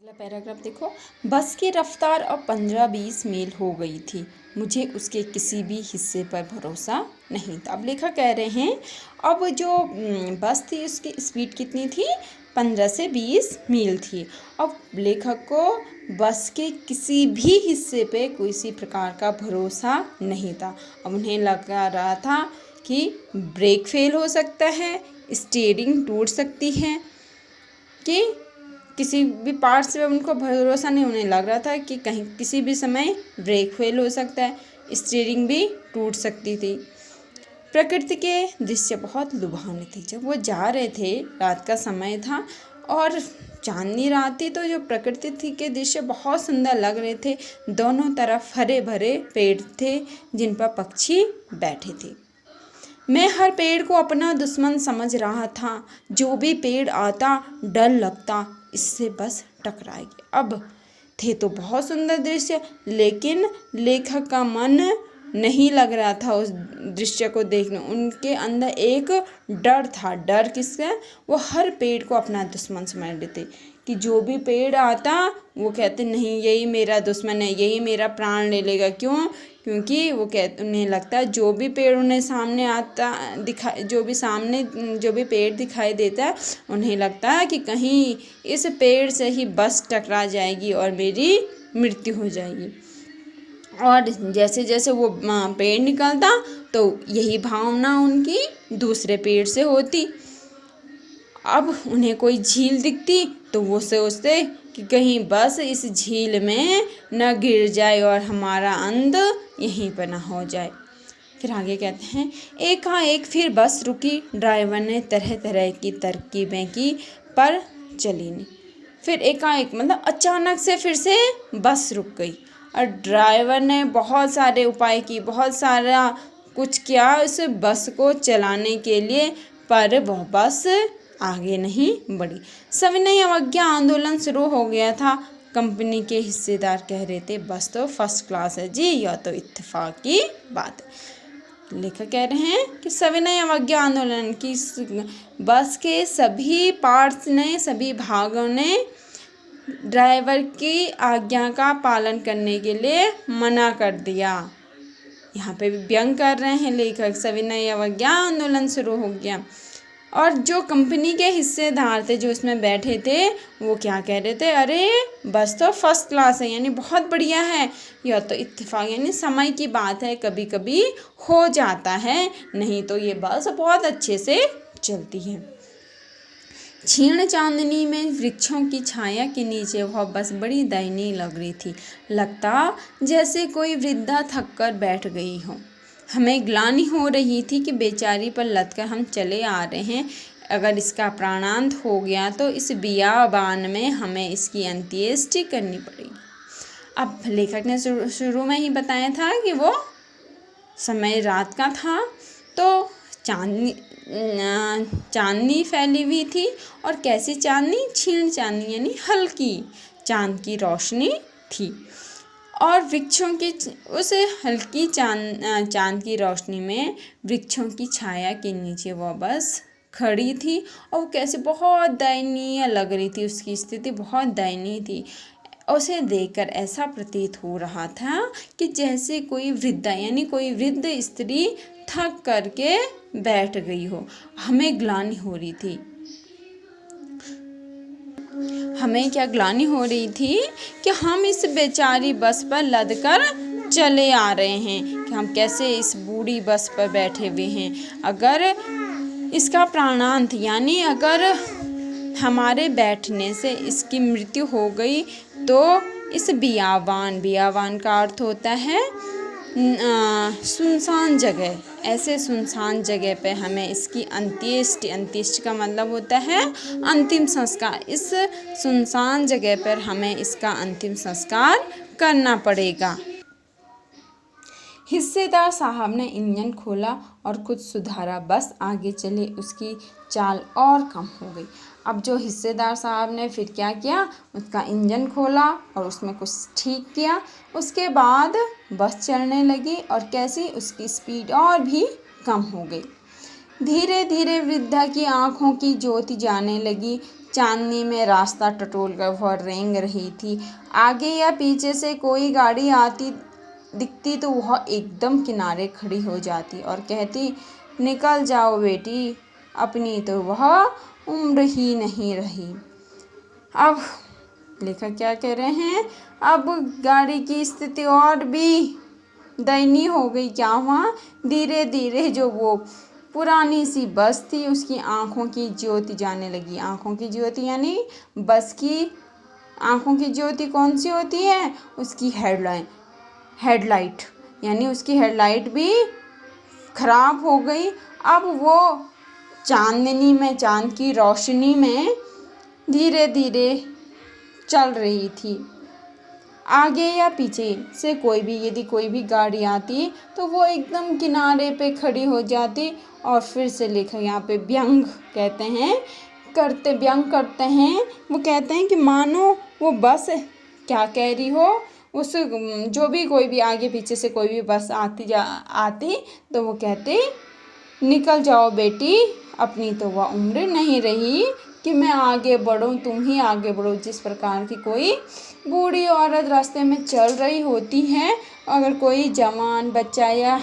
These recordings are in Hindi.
अगला पैराग्राफ देखो। बस की रफ्तार अब 15-20 मील हो गई थी। मुझे उसके किसी भी हिस्से पर भरोसा नहीं था। अब लेखक कह रहे हैं अब जो बस थी उसकी स्पीड कितनी थी, 15 से 20 मील थी। अब लेखक को बस के किसी भी हिस्से पे किसी प्रकार का भरोसा नहीं था। अब उन्हें लग रहा था कि ब्रेक फेल हो सकता है, स्टीयरिंग टूट सकती है, कि किसी भी पार्ट से उनको भरोसा नहीं। उन्हें लग रहा था कि कहीं किसी भी समय ब्रेक फेल हो सकता है, स्टीयरिंग भी टूट सकती थी। प्रकृति के दृश्य बहुत लुभावने थे। जब वो जा रहे थे, रात का समय था और चांदनी रात थी, तो जो प्रकृति थी के दृश्य बहुत सुंदर लग रहे थे। दोनों तरफ हरे भरे पेड़ थे जिन पर पक्षी बैठे थे। मैं हर पेड़ को अपना दुश्मन समझ रहा था। जो भी पेड़ आता डर लगता इससे बस टकराएगी। अब थे तो बहुत सुंदर दृश्य, लेकिन लेखक का मन नहीं लग रहा था उस दृश्य को देखने। उनके अंदर एक डर था। डर किसका? वो हर पेड़ को अपना दुश्मन समझ लेते कि जो भी पेड़ आता वो कहते नहीं यही मेरा दुश्मन है, यही मेरा प्राण ले लेगा। क्यों? क्योंकि वो उन्हें लगता है जो भी पेड़ उन्हें सामने आता जो भी पेड़ दिखाई देता है, उन्हें लगता है कि कहीं इस पेड़ से ही बस टकरा जाएगी और मेरी मृत्यु हो जाएगी। और जैसे जैसे वो पेड़ निकलता तो यही भावना उनकी दूसरे पेड़ से होती। अब उन्हें कोई झील दिखती तो वो सोचते कि कहीं बस इस झील में न गिर जाए और हमारा अंत यहीं पर न हो जाए। फिर आगे कहते हैं एकाएक फिर बस रुकी। ड्राइवर ने तरह तरह की तरकीबें की पर चली नहीं। फिर एकाएक मतलब अचानक से फिर से बस रुक गई और ड्राइवर ने बहुत सारे उपाय किए, बहुत सारा कुछ किया उस बस को चलाने के लिए, पर वह बस आगे नहीं बढ़ी। सविनय अवज्ञा आंदोलन शुरू हो गया था। कंपनी के हिस्सेदार कह रहे थे बस तो फर्स्ट क्लास है जी, यह तो इत्तेफाक की बात है। लेखक कह रहे हैं कि सविनय अवज्ञा आंदोलन की बस के सभी पार्ट्स ने, सभी भागों ने ड्राइवर की आज्ञा का पालन करने के लिए मना कर दिया। यहाँ पे भी व्यंग कर रहे हैं लेखक, सविनय अवज्ञा आंदोलन शुरू हो गया। और जो कंपनी के हिस्सेदार थे जो इसमें बैठे थे वो क्या कह रहे थे, अरे बस तो फर्स्ट क्लास है, यानी बहुत बढ़िया है, यह तो इत्तेफाक यानी समय की बात है, कभी कभी हो जाता है, नहीं तो ये बस बहुत अच्छे से चलती है। क्षीण चांदनी में वृक्षों की छाया के नीचे वह बस बड़ी दयनीय लग रही थी। लगता जैसे कोई वृद्धा थक कर बैठ गई हो। हमें ग्लानि हो रही थी कि बेचारी पर लदकर हम चले आ रहे हैं। अगर इसका प्राणांत हो गया तो इस बियाबान में हमें इसकी अंत्येष्टि करनी पड़ेगी। अब लेखक ने शुरू में ही बताया था कि वो समय रात का था, तो चांदनी फैली हुई थी। और कैसी चांदनी? क्षीण चांदनी यानी हल्की चांद की रोशनी थी। और वृक्षों की उस हल्की चांद की रोशनी में वृक्षों की छाया के नीचे वह बस खड़ी थी और कैसे बहुत दयनीय लग रही थी। उसकी स्थिति बहुत दयनीय थी। उसे देखकर ऐसा प्रतीत हो रहा था कि जैसे कोई वृद्धा यानी कोई वृद्ध स्त्री थक करके बैठ गई हो। हमें ग्लानि हो रही थी। हमें क्या ग्लानि हो रही थी कि हम इस बेचारी बस पर लदकर चले आ रहे हैं, कि हम कैसे इस बूढ़ी बस पर बैठे हुए हैं। अगर इसका प्राणांत यानी अगर हमारे बैठने से इसकी मृत्यु हो गई तो इस बियाबान का अर्थ होता है सुनसान जगह, ऐसे सुनसान जगह पे हमें इसकी अंत्येष्टि का मतलब होता है अंतिम संस्कार। इस सुनसान जगह पर हमें इसका अंतिम संस्कार करना पड़ेगा। हिस्सेदार साहब ने इंजन खोला और कुछ सुधारा। बस आगे चले, उसकी चाल और कम हो गई। अब जो हिस्सेदार साहब ने फिर क्या किया, उसका इंजन खोला और उसमें कुछ ठीक किया। उसके बाद बस चलने लगी और कैसी उसकी स्पीड और भी कम हो गई। धीरे धीरे वृद्धा की आंखों की ज्योति जाने लगी। चांदनी में रास्ता टटोल कर वह रेंग रही थी। आगे या पीछे से कोई गाड़ी आती दिखती तो वह एकदम किनारे खड़ी हो जाती और कहती, निकल जाओ बेटी, अपनी तो वह उम्र ही नहीं रही। अब लेखक क्या कह रहे हैं, अब गाड़ी की स्थिति और भी दयनीय हो गई। क्या हुआ, धीरे धीरे जो वो पुरानी सी बस थी उसकी आंखों की ज्योति जाने लगी। आंखों की ज्योति यानी बस की आंखों की ज्योति कौन सी होती है, उसकी हेडलाइट यानी उसकी हेडलाइट भी खराब हो गई। अब वो चांदनी में, चांद की रोशनी में धीरे धीरे चल रही थी। आगे या पीछे से यदि कोई भी गाड़ी आती तो वो एकदम किनारे पे खड़ी हो जाती। और फिर से लेखक यहाँ पे व्यंग करते हैं। वो कहते हैं कि मानो वो बस क्या कह रही हो, उस कोई भी आगे पीछे से कोई भी बस आती तो वो कहते, निकल जाओ बेटी, अपनी तो वह उम्र नहीं रही कि मैं आगे बढ़ूं, तुम ही आगे बढ़ो। जिस प्रकार की कोई बूढ़ी औरत रास्ते में चल रही होती है, अगर कोई जवान बच्चा या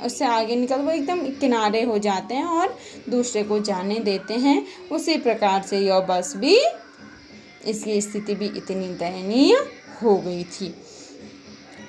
उससे आगे निकल, वो एकदम किनारे हो जाते हैं और दूसरे को जाने देते हैं। उसी प्रकार से यह बस भी, इसकी स्थिति भी इतनी दयनीय हो गई थी।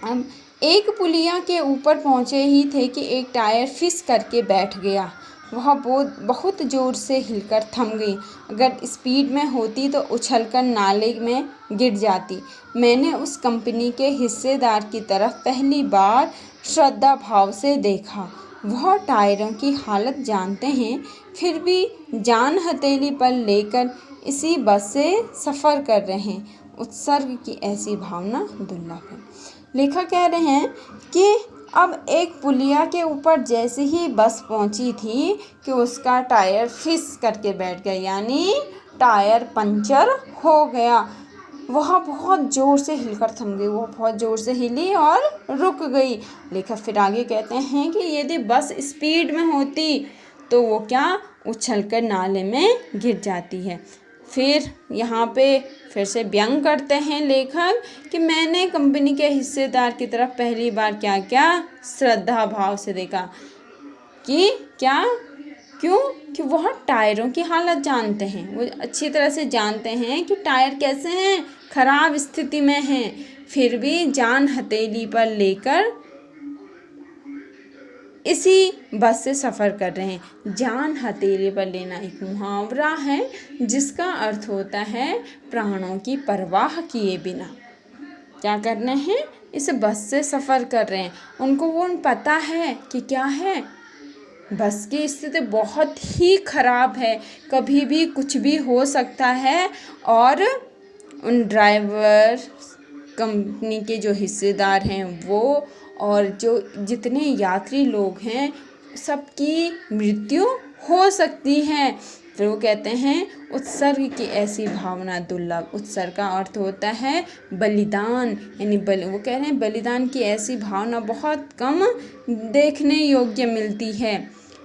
अब एक पुलिया के ऊपर पहुँचे ही थे कि एक टायर फिस करके बैठ गया। वह बहुत ज़ोर से हिलकर थम गई। अगर स्पीड में होती तो उछलकर नाले में गिर जाती। मैंने उस कंपनी के हिस्सेदार की तरफ पहली बार श्रद्धा भाव से देखा। वह टायरों की हालत जानते हैं, फिर भी जान हथेली पर लेकर इसी बस से सफ़र कर रहे हैं। उत्सर्ग की ऐसी भावना दुर्लभ है। लेखक कह रहे हैं कि अब एक पुलिया के ऊपर जैसे ही बस पहुंची थी कि उसका टायर फिस करके बैठ गया, यानी टायर पंचर हो गया। वह बहुत ज़ोर से हिलकर थम गई, वो बहुत ज़ोर से हिली और रुक गई। लेखक फिर आगे कहते हैं कि यदि बस स्पीड में होती तो वो क्या, उछलकर नाले में गिर जाती है। फिर यहाँ पे फिर से व्यंग करते हैं लेखक कि मैंने कंपनी के हिस्सेदार की तरफ पहली बार क्या क्या श्रद्धा भाव से देखा कि क्यों कि वह टायरों की हालत जानते हैं। वो अच्छी तरह से जानते हैं कि टायर कैसे हैं, खराब स्थिति में हैं, फिर भी जान हथेली पर लेकर इसी बस से सफ़र कर रहे हैं। जान हथेली पर लेना एक मुहावरा है जिसका अर्थ होता है प्राणों की परवाह किए बिना क्या कर रहे हैं, इस बस से सफ़र कर रहे हैं। उनको वो पता है कि क्या है, बस की स्थिति बहुत ही खराब है, कभी भी कुछ भी हो सकता है। और उन ड्राइवर, कंपनी के जो हिस्सेदार हैं वो, और जो जितने यात्री लोग हैं, सबकी मृत्यु हो सकती है। फिर वो कहते हैं उत्सर्ग की ऐसी भावना दुर्लभ। उत्सर्ग का अर्थ होता है बलिदान, यानी वो कह रहे हैं बलिदान की ऐसी भावना बहुत कम देखने योग्य मिलती है।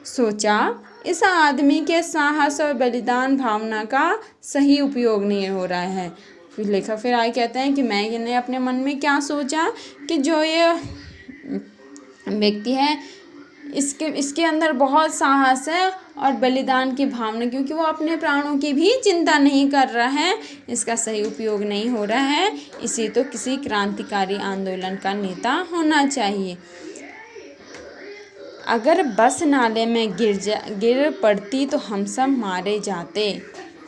सोचा इस आदमी के साहस और बलिदान भावना का सही उपयोग नहीं हो रहा है। फिर लेखक फिर आगे कहते हैं कि मैंने अपने मन में क्या सोचा कि जो ये व्यक्ति है इसके अंदर बहुत साहस है और बलिदान की भावना, क्योंकि वो अपने प्राणों की भी चिंता नहीं कर रहा है, इसका सही उपयोग नहीं हो रहा है। इसी तो किसी क्रांतिकारी आंदोलन का नेता होना चाहिए। अगर बस नाले में गिर पड़ती तो हम सब मारे जाते,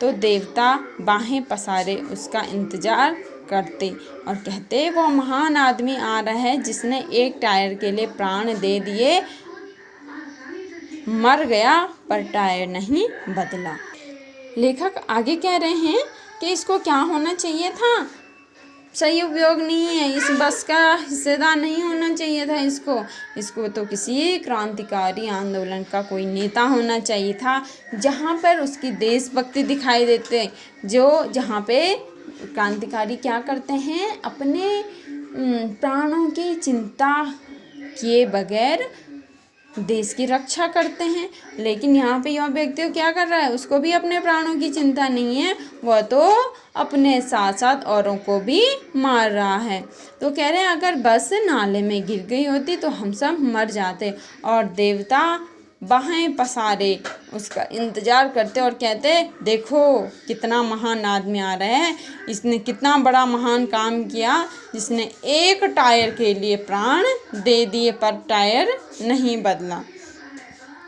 तो देवता बाहें पसारे उसका इंतजार करते और कहते वो महान आदमी आ रहा है जिसने एक टायर के लिए प्राण दे दिए, मर गया पर टायर नहीं बदला। लेखक आगे कह रहे हैं कि इसको क्या होना चाहिए था, सही उपयोग नहीं है, इस बस का हिस्सेदार नहीं होना चाहिए था। इसको तो किसी क्रांतिकारी आंदोलन का कोई नेता होना चाहिए था, जहाँ पर उसकी देशभक्ति दिखाई देते, जहाँ पे क्रांतिकारी क्या करते हैं, अपने प्राणों की चिंता किए बगैर देश की रक्षा करते हैं। लेकिन यहाँ पे यह व्यक्ति क्या कर रहा है, उसको भी अपने प्राणों की चिंता नहीं है, वह तो अपने साथ साथ औरों को भी मार रहा है। तो कह रहे हैं अगर बस नाले में गिर गई होती तो हम सब मर जाते, और देवता बाहें पसारे उसका इंतजार करते और कहते देखो कितना महान आदमी आ रहा है, इसने कितना बड़ा महान काम किया, जिसने एक टायर के लिए प्राण दे दिए पर टायर नहीं बदला।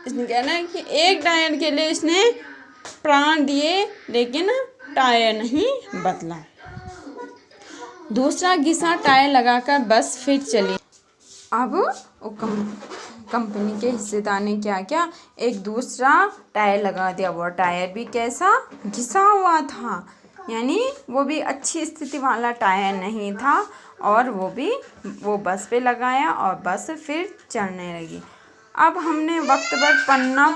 इसने कहना है कि एक टायर के लिए इसने प्राण दिए लेकिन टायर नहीं बदला। दूसरा घिसा टायर लगाकर बस फिर चली। अब वो कंपनी के हिस्सेदार ने क्या किया, एक दूसरा टायर लगा दिया। वो टायर भी कैसा, घिसा हुआ था, यानी वो भी अच्छी स्थिति वाला टायर नहीं था, और वो बस पे लगाया और बस फिर चलने लगी। अब हमने वक्त पर पन्ना,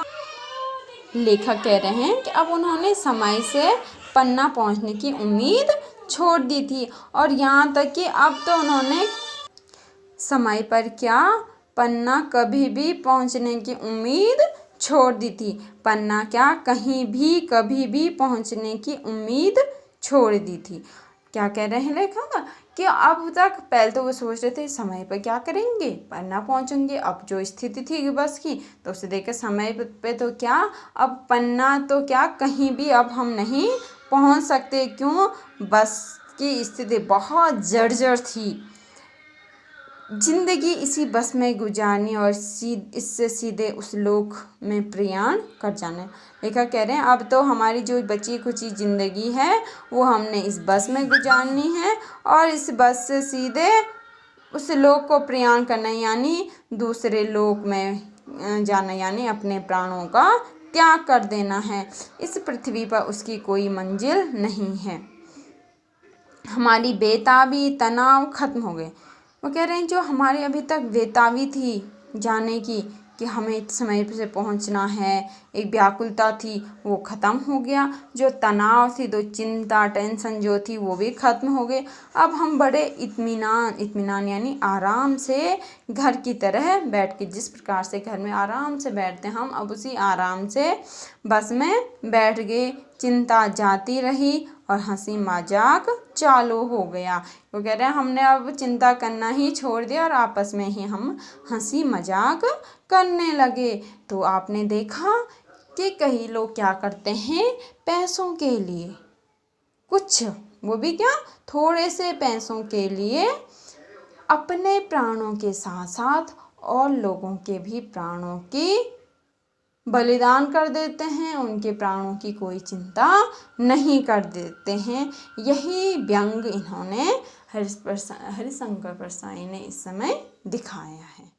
लेखक कह रहे हैं कि अब उन्होंने समय से पन्ना पहुंचने की उम्मीद छोड़ दी थी, और यहाँ तक कि अब तो उन्होंने समय पर क्या, पन्ना कभी भी पहुंचने की उम्मीद छोड़ दी थी। पन्ना क्या, कहीं भी कभी भी पहुंचने की उम्मीद छोड़ दी थी। क्या कह रहे हैं लेखक कि अब तक पहले तो वो सोच रहे थे समय पर क्या करेंगे, पन्ना पहुंचेंगे। अब जो स्थिति थी बस की, तो उसे देखकर समय पे तो क्या, अब पन्ना तो क्या, कहीं भी अब हम नहीं पहुंच सकते। क्यों, बस की स्थिति बहुत जर्जर थी। जिंदगी इसी बस में गुजारनी और इससे सीधे उस लोक में प्रयाण कर जाना। लेखक कह रहे हैं अब तो हमारी जो बची खुची ज़िंदगी है वो हमने इस बस में गुजारनी है, और इस बस से सीधे उस लोक को प्रयाण करना, यानी दूसरे लोक में जाना, यानी अपने प्राणों का त्याग कर देना है। इस पृथ्वी पर उसकी कोई मंजिल नहीं है। हमारी बेताबी तनाव खत्म हो गए। वो कह रहे हैं जो हमारी अभी तक बेताबी थी जाने की, कि हमें समय से पहुंचना है, एक व्याकुलता थी, वो ख़त्म हो गया। जो तनाव थी, जो चिंता टेंशन जो थी, वो भी ख़त्म हो गए। अब हम बड़े इत्मीनान यानी आराम से घर की तरह बैठ के, जिस प्रकार से घर में आराम से बैठते हैं हम, अब उसी आराम से बस में बैठ गए। चिंता जाती रही और हंसी मजाक चालू हो गया। वो कह रहे हैं हमने अब चिंता करना ही छोड़ दिया और आपस में ही हम हंसी मजाक करने लगे। तो आपने देखा कि कई लोग क्या करते हैं, पैसों के लिए कुछ, वो भी क्या, थोड़े से पैसों के लिए अपने प्राणों के साथ साथ और लोगों के भी प्राणों की बलिदान कर देते हैं। उनके प्राणों की कोई चिंता नहीं कर देते हैं। यही व्यंग इन्होंने हरिशंकर परसाई ने इस समय दिखाया है।